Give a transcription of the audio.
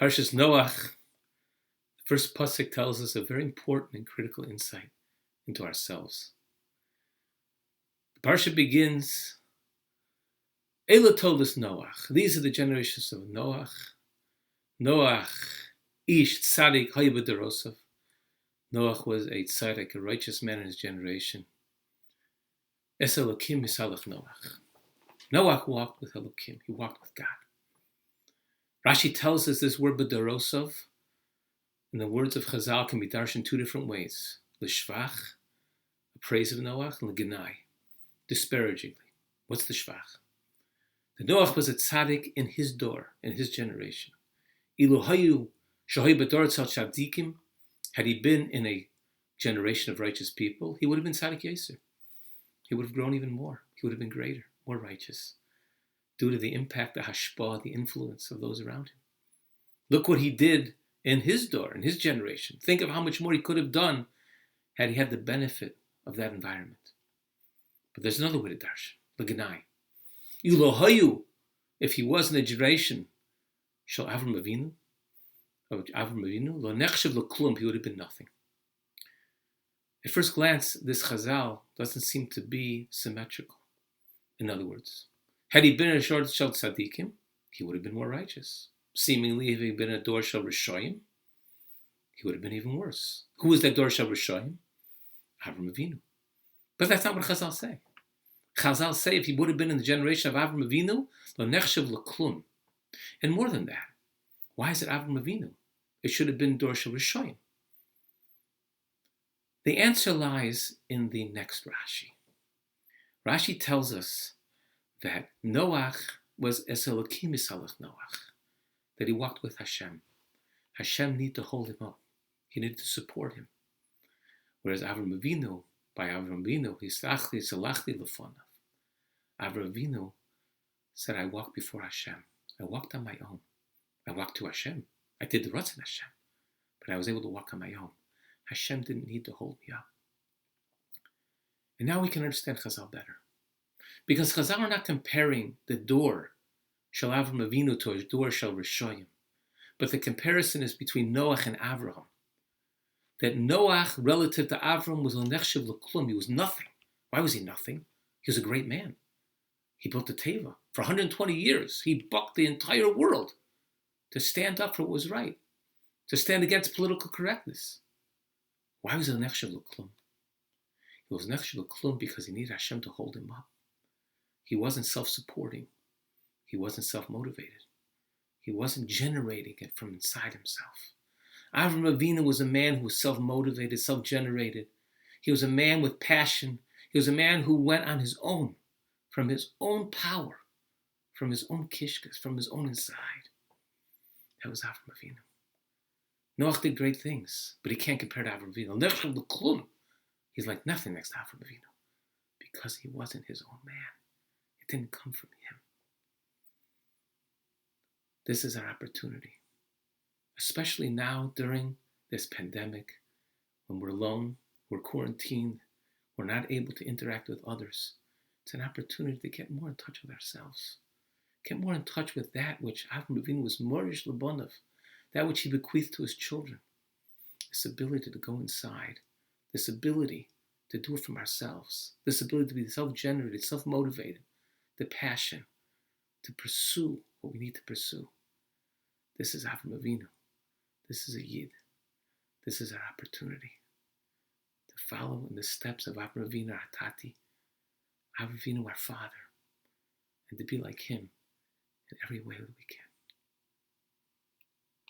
Parshas Noach, the first pasuk tells us a very important and critical insight into ourselves. The parsha begins, Eila toldus Noach. These are the generations of Noach. Noach, ish tzaddik hayu b'derosov. Noach was a tzaddik, a righteous man in his generation. Es Elokim misalach Noach. Noach walked with Elokim. He walked with God. Rashi tells us this word b'derosov, and the words of Chazal can be darshan in two different ways. L'shvach, a praise of Noach, and l'genai, disparagingly. What's the shvach? The Noach was a tzaddik in his door, in his generation. Ilu hayu shahay b'dor tzal tzaddikim, had he been in a generation of righteous people, he would have been tzaddik yeser. He would have grown even more. He would have been greater, more righteous, due to the impact, the hashpah, the influence of those around him. Look what he did in his door, in his generation. Think of how much more he could have done had he had the benefit of that environment. But there's another way to darshan, l'genai. Ilohayu, if he was in the generation shel Avraham Avinu, lo nechshav lo klum, he would have been nothing. At first glance, this chazal doesn't seem to be symmetrical. In other words, had he been in a shor shel tzaddikim, he would have been more righteous. Seemingly, if he had been in a dor shel rishoyim, he would have been even worse. Who was that dor shel rishoyim? Avraham Avinu. But that's not what Chazal say. Chazal say if he would have been in the generation of Avraham Avinu, lo nechshav lo klum. And more than that, why is it Avraham Avinu? It should have been dor shel rishoyim. The answer lies in the next Rashi. Rashi tells us that Noach was es Elokim misalach Noach, that he walked with Hashem. Hashem needed to hold him up. He needed to support him. Whereas Avraham Avinu, by Avraham Avinu, he salachli salachli lefonav. Avraham Avinu said, I walked before Hashem. I walked on my own. I walked to Hashem. I did the Ratzon Hashem. But I was able to walk on my own. Hashem didn't need to hold me up. And now we can understand Chazal better. Because Chazal are not comparing the door shel Avraham Avinu to a door shel Rishoyim. But the comparison is between Noach and Avraham. That Noach, relative to Avraham, was l'nechshav l'klum. He was nothing. Why was he nothing? He was a great man. He built the Teva. For 120 years, he bucked the entire world to stand up for what was right, to stand against political correctness. Why was he l'nechshav l'klum? He was l'nechshav l'klum because he needed Hashem to hold him up. He wasn't self-supporting. He wasn't self-motivated. He wasn't generating it from inside himself. Avraham Avinu was a man who was self-motivated, self-generated. He was a man with passion. He was a man who went on his own, from his own power, from his own kishkas, from his own inside. That was Avraham Avinu. Noach did great things, but he can't compare to Avraham Avinu. Nechshav l'klum. He's like nothing next to Avraham Avinu because he wasn't his own man. It didn't come from him. This is our opportunity, especially now during this pandemic, when we're alone, we're quarantined, we're not able to interact with others. It's an opportunity to get more in touch with ourselves, get more in touch with that which Avraham Avinu was morish lebonov, that which he bequeathed to his children. This ability to go inside, this ability to do it from ourselves, this ability to be self-generated, self-motivated, the passion to pursue what we need to pursue. This is Avraham Avinu. This is a Yid. This is our opportunity to follow in the steps of Avraham Avinu, our Tati, Avraham Avinu, our Father, and to be like him in every way that we can.